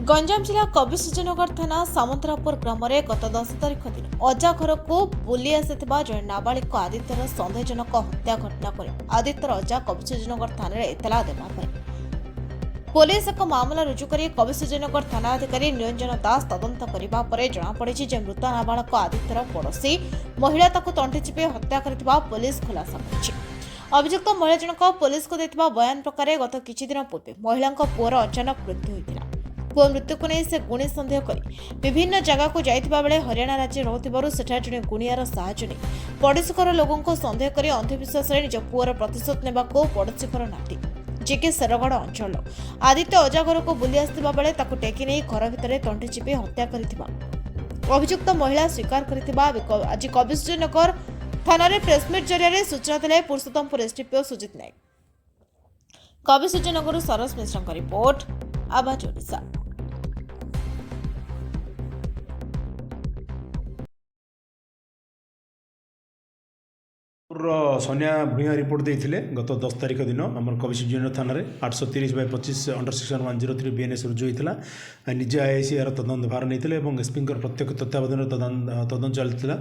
गंजाम जिला कविसूजनगर थाना सामंतरापुर ग्राम में गत 10 तारिख दिन अजा घर को बुली आसिथिबा जड़े नाबालिक आदित्यर सन्देहजनक हत्या घटना पर आदित्यर अजा कविसूजनगर थाना एतला देवा पर पुलिस एक मामला रुजु कर कविसूजनगर थाना अधिकारी निरंजन दास तदंत करने पर जमापड़ी जे मृत नाबालक आदित्यर पड़ोशी महिला ताकू तंटी चिपी हत्या करथिबा पुलिस खुलासा करिछि। अभियुक्त महिला जनक पुलिस को देथिबा बयान प्रकार गत किछि दिन पूर्वे महिला पुअर अचानक मृत्यु होइतिला। पुअ मृत्यु को नहीं से गुणी सन्देह करी विभिन्न जगह को जाइथिबा बेले हरियाणा राज्य रहुथिबारु सेठा जणे गुणियार साहाय्य नै पड़ोशीकर लोगों को सन्देह करी अंधविश्वास निज पुअर प्रतिशोध नेबाको पड़ोशीकर नाती जेके सरगड़ अंचल आदित्य अजा घर को बुली आसथिबा बेले ताकु टेकी नहीं घर भितर तंटी चिपी हत्या करिथिबा अभियुक्त महिला स्वीकार करिथिबा आज कविसूजनगर थाना प्रेसमिट जरिए सूचना देले पुरुषोत्तमपुर एसडीपीओ सुजित नायक। कविसूजनगर सरस मिश्र रिपोर्ट आवाज ओडिशा। सोनिया भूया रिपोर्ट देते गत 10 तारिख दिन आम कविसूजन थाना 830/25 अंडर सेक्शन 103 बीएनएस रुजु होता निजे आईआईसी यार तदंत भार नहीं एसपी प्रत्यक्ष तत्वावधान तदंत चलता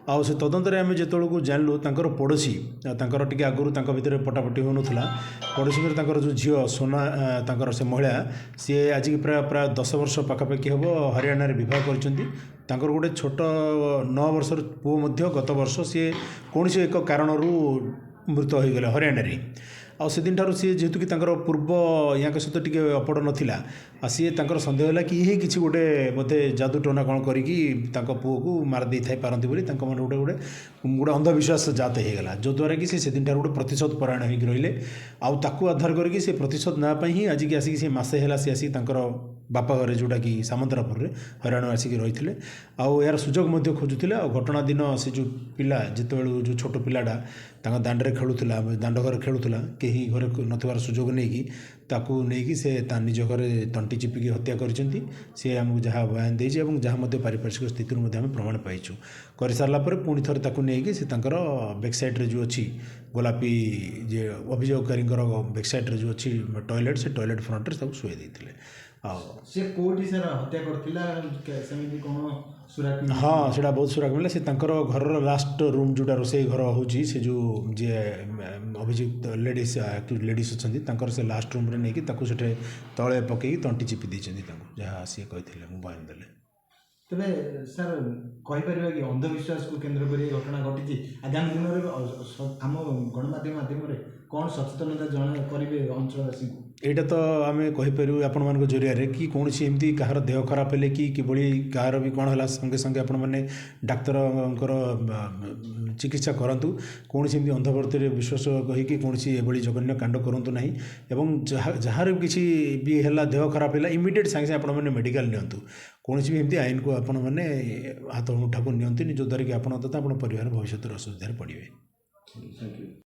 आ से तदंत आम जो जानलु पड़ोशी टे आगुरी भितर पटापटी होना पड़ोशी जो झील सोना से महिला सी आज प्राय 10 वर्ष पाखापाखि हम हरियाणा बह कर गोटे छोट 9 वर्षर पुओ गत वर्ष सी कौन से एक कारण मृत हो गले हरियाणा आ से दिन ठार सी जेहेतु कि पूर्व या सहित टी अपड़ नाला सी सन्देह है कि ये किसी गोटे बोधे जादू टोना कौन करी पुओ को मारदे था पारती बोली मन गोटे गोटे गोटे अंधविश्वास जात होगा जो द्वारा कि से दिन ठार गोटे प्रतिशोध परायण होकर रहिले आउ आधार करके से प्रतिशोध नापी ही आज की आसिक मसे है सी आसिक बापा घर जोटा कि सामंतरापुर हरियाणा आसिक रही आउ यार सुजोग खोजुले घटना दिन से जो पिला जिते जो छोट पिलाटा दांडे खेलुला दांड घर खेलुला कहीं घर नथबार सुजोग नहीं से निज घर तंटी चिपिकी हत्या करछंती से आमको जहाँ बयान देछि एवं जहाँ पारिपार्श्विक स्थिति आम प्रमाण पाइछु कर सारापर पुणी थे नहीं से बैकसाइड्रे जो अच्छी गोलापी जे अभियोगकारी बैकसाइड्रे जो अच्छी टॉयलेट से टॉयलेट फ्रंट्रे शुए देते से कोठी सर हत्या करथिला सेमिति कोन सुराग हाँ से बहुत सुराग मिला से घर लास्ट रूम जोटा रोसे घर होची से जो जे अभियुक्त लेडीज लेडीज अच्छा से लास्ट रूम रे नहीं कि से तले पकई तंटी चिपी देछंती जहाँ सी कहते बयान देले तबे सर कहीपर कि अंधविश्वास को केन्द्र कर घटना घटी आगामी दिन में आम गणमाध्यम माध्यम कौन सचेतनता जन करेंगे अंचलवासी को यहाँ तो आम कहीपर आपण मान जरिया कि कौन सी एमती कहार देह खराब है कि कहार भी कौन है संगे संगे आपण मैंने डाक्तर चिकित्सा करूँ कौन सी अंधभर्ती विश्वास कहीकि कौन सी एभली जघन्य कांड करूँ ना एवं जार किसी भी है देह खराब है इमिडिएट सांगे सांगे आपण मैंने मेडिकल नियंतु कौन भी एमती आईन को आपण मैंने हाथ मुठा को नियंतुनि जो द्वारा कि आप तथा आप परिवार भविष्य असुविधा पड़े।